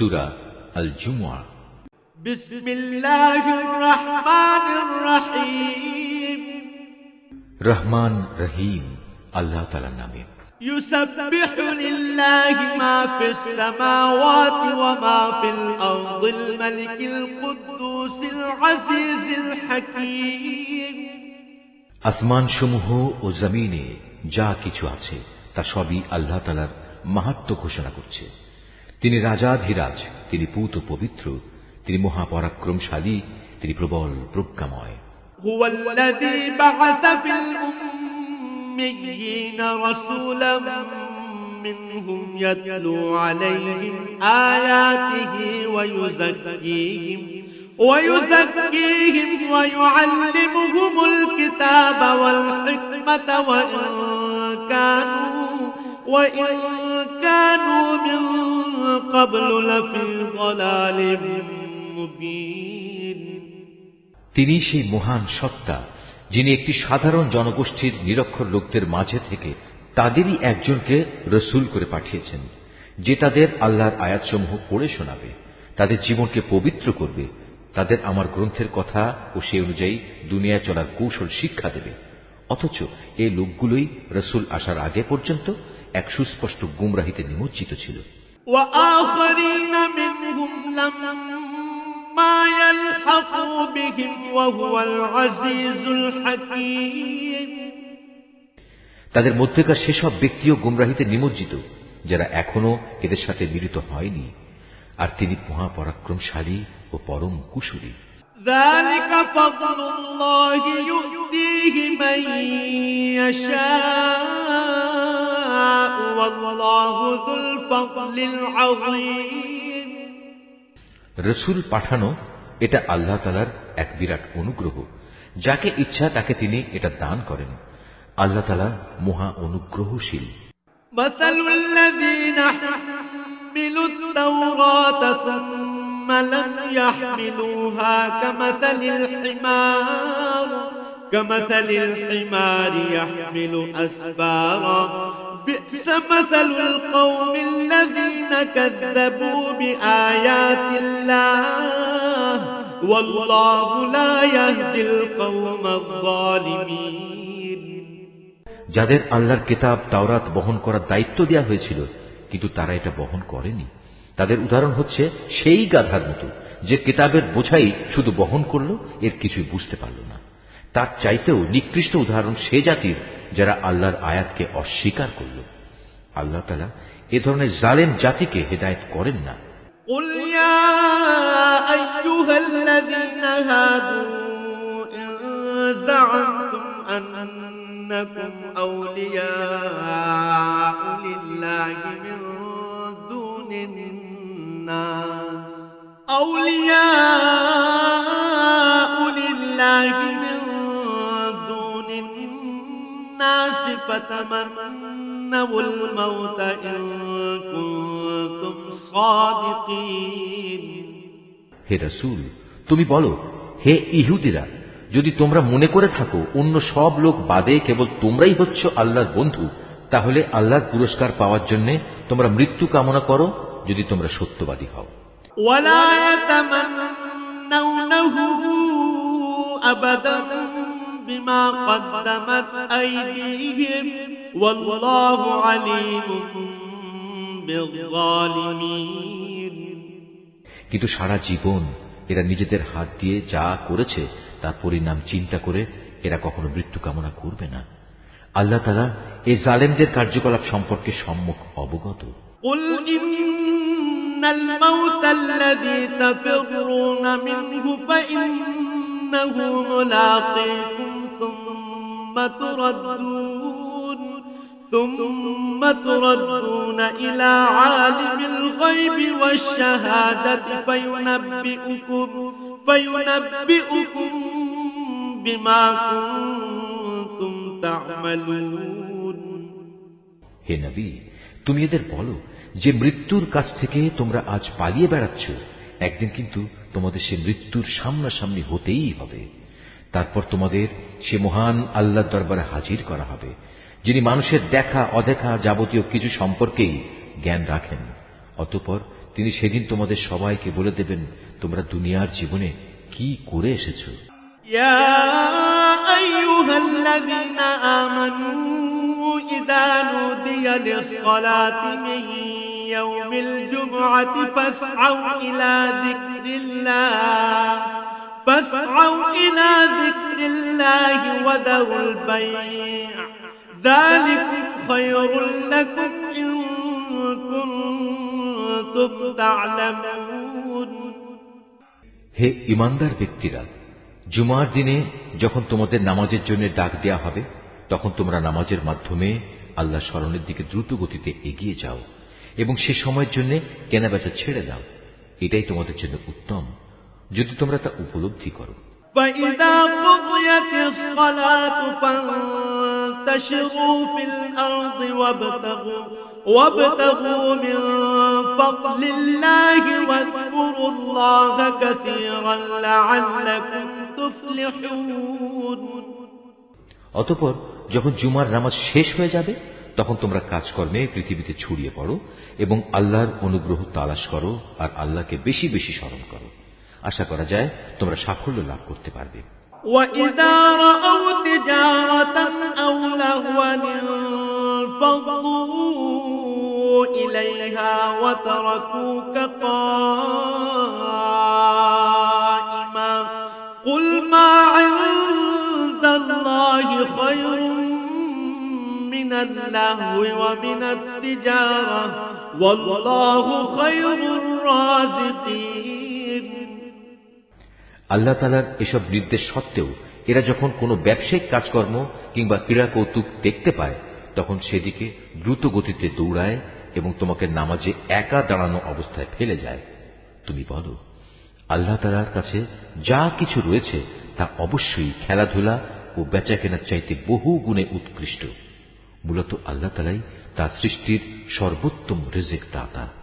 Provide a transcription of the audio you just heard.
সূরা আল জুমআ। বিসমিল্লাহির রহমানির রহিম। রহমান রহিম আল্লাহ তাআলার নামে। ইউসাব্বিহু লিল্লাহি মা ফিস সামাওয়াতি ওয়া মা ফিল আরদিল মালিকিল কুদ্দুসিল আজিজিল হাকীম। আসমান সমূহ ও জমিনে যা কিছু আছে তা সবই আল্লাহ তাআলার মাহাত্ম্য ঘোষণা করছে। তিনি রাজাধিরাজ, তিনি পূত পবিত্র, তিনি মহাপরাক্রমশালী, তিনি প্রবল প্রজ্ঞাময়। হুয়াল্লাযী বা'আসা ফিল উম্মিয়্যিনা রাসূলাম মিনহুম ইয়াতলু আলাইহিম আয়াতিহি ওয়া ইউযাক্কিহিম ويعلمهم الكتاب والحكمة وإن كانوا من قبل لفي ضلال مبين। তিনি সেই মহান সত্তা যিনি একটি সাধারণ জনগোষ্ঠীর নিরক্ষর লোকদের মাঝে থেকে তাদেরই একজনকে রসূল করে পাঠিয়েছেন, যে তাদের আল্লাহর আয়াতসমূহ পড়ে শোনাবে, তাদের জীবনকে পবিত্র করবে, তাদের আমার গ্রন্থের কথা ও সে অনুযায়ী দুনিয়ায় চলার কৌশল শিক্ষা দেবে। অথচ এই লোকগুলোই রসূল আসার আগে পর্যন্ত এক সুস্পষ্ট গুমরাহিতে নিমজ্জিত ছিল। তাদের মধ্যেকার সেসব ব্যক্তিও গুমরাহিতে নিমজ্জিত যারা এখনো এদের সাথে মিলিত হয়নি, আর তিনি মহাপরাক্রমশালী ও পরম কুশলী। ذلك فضل الله يؤتيه من يشاء والله ذو الفضل العظيم। রসূল পাঠানো এটা আল্লাহ তাআলার এক বিরাট অনুগ্রহ, যাকে ইচ্ছা তাকে তিনি এটা দান করেন। আল্লাহ তাআলা মহা অনুগ্রহশীল। মাসালুল লাযীনা হামিলু التوراة ثم لم يحملوها كمثل الحمار يحمل أسفارا بئس مثل القوم الذين كذبوا بآيات الله والله لا يهدي القوم الظالمين। যাদের আল্লাহর কিতাব তাওরাত বহন করার দায়িত্ব দেওয়া হয়েছিল কিন্তু তারা এটা বহন করেনি, তাদের উদাহরণ হচ্ছে সেই গাধার মতো যে কিতাবের বোঝাই শুধু বহন করল, এর কিছুই বুঝতে পারল না। তার চাইতেও নিকৃষ্ট উদাহরণ সে জাতির যারা আল্লাহর আয়াতকে অস্বীকার করল। আল্লাহ তাআলা এ ধরনের জালেম জাতিকে হেদায়েত করেন না। قل يا أيها الذين هادوا إن زعمتم أنكم أولياء لله من دون الناس فتمنوا الموت إن كنتم صادقين। হে রাসূল, তুমি বলো, হে ইহুদিরা, যদি তোমরা মনে করে থাকো অন্য সব লোক বাদে কেবল তোমরাই হচ্ছ আল্লাহর বন্ধু, তাহলে আল্লাহর পুরস্কার পাওয়ার জন্য তোমরা মৃত্যু কামনা করো যদি তোমরা সত্যবাদী হও। ওয়ালা ইয়াতামান্নাউনাহু আবাদান বিমা কদ্দামাত আইদিহিম ওয়াল্লাহু আলীমুম বিয-যালিমিন। কিন্তু সারা জীবন এরা নিজেদের হাত দিয়ে যা করেছে তার পরিণাম চিন্তা করে এরা কখনো মৃত্যু কামনা করবে না। আল্লাহ তাআলা এই জালেমদের কার্যকলাপ সম্পর্কে সম্যক অবগত। কুল ইন্নাল মাউতাল্লাযী তাফিরুনা মিনহু ফাইন্নাহু মুলাকীকুম সুম্মা তুরাদ্দুনা ইলা আলিমিল গায়বি ওয়াশ শাহাদাতি ফায়ুনাব্বিউকুম বিমা কুনতুম তা'মালুন। হে নবী, তুমি এদের বলো যে মৃত্যুর কাছ থেকে তোমরা আজ পালিয়ে বেড়াচ্ছ, একদিন কিন্তু তোমাদের সে মৃত্যুর সামনাসামনি হতেই হবে। তারপর তোমাদের সে মহান আল্লাহর দরবারে হাজির করা হবে, যিনি মানুষের দেখা অদেখা যাবতীয় কিছু সম্পর্কেই জ্ঞান রাখেন। অতঃপর তিনি সেদিন তোমাদের সবাইকে বলে দেবেন তোমরা দুনিয়ার জীবনে কি করে এসেছো। يا أيها الذين آمنوا إذا نودي للصلاة من يوم الجمعة فاسعوا إلى ذكر الله وذروا البيع ذلكم خير لكم إن كنتم تعلمون। হে ঈমানদার ব্যক্তিরা, জুমার দিনে যখন তোমাদের নামাজের জন্য ডাক দেয়া হবে তখন তোমরা নামাজের মাধ্যমে আল্লাহ স্মরণের দিকে দ্রুত গতিতে এগিয়ে যাও এবং সে সময়ের জন্য কেনাবেচা ছেড়ে দাও। এটাই তোমাদের জন্য উত্তম যদি তোমরা তা উপলব্ধি করো। فإذا قضيت الصلاة فانتشروا في الأرض وابتغوا من فضل الله واذكروا الله كثيرا لعلكم تفلحون। অতঃপর যখন জুমার নামাজ শেষ হয়ে যাবে তখন তোমরা কাজকর্মে পৃথিবীতে ছড়িয়ে পড়ো এবং আল্লাহর অনুগ্রহ তালাশ করো আর আল্লাহকে বেশি বেশি স্মরণ করো। আশা করা যায় তোমরা সাফল্য লাভ করতে পারবে। وَإِذَا رَأَوْا تِجَارَةً أَوْ لَهْوًا انفَضُّوا إِلَيْهَا وَتَرَكُوكَ قَائِمًا قُلْ مَا عِندَ اللَّهِ خَيْرٌ مِنَ اللَّهْوِ وَمِنَ التِّجَارَةِ وَاللَّهُ خَيْرُ الرَّازِقِينَ। আল্লাহ তাআলার এসব নির্দেশ সত্ত্বেও এরা যখন কোনো ব্যবসায়িক কাজকর্ম কিংবা ক্রীড়া কৌতুক দেখতে পায় তখন সেদিকে দ্রুত গতিতে দৌড়ায় এবং তোমাকে নামাজে একা দাঁড়ানো অবস্থায় ফেলে যায়। তুমি বলো, আল্লাহ তাআলার কাছে যা কিছু রয়েছে তা অবশ্যই খেলাধুলা ও বেচাকেনার চাইতে বহু গুণে উৎকৃষ্ট। মূলত আল্লাহ তাআলাই তার সৃষ্টির সর্বোত্তম রিজিক দাতা।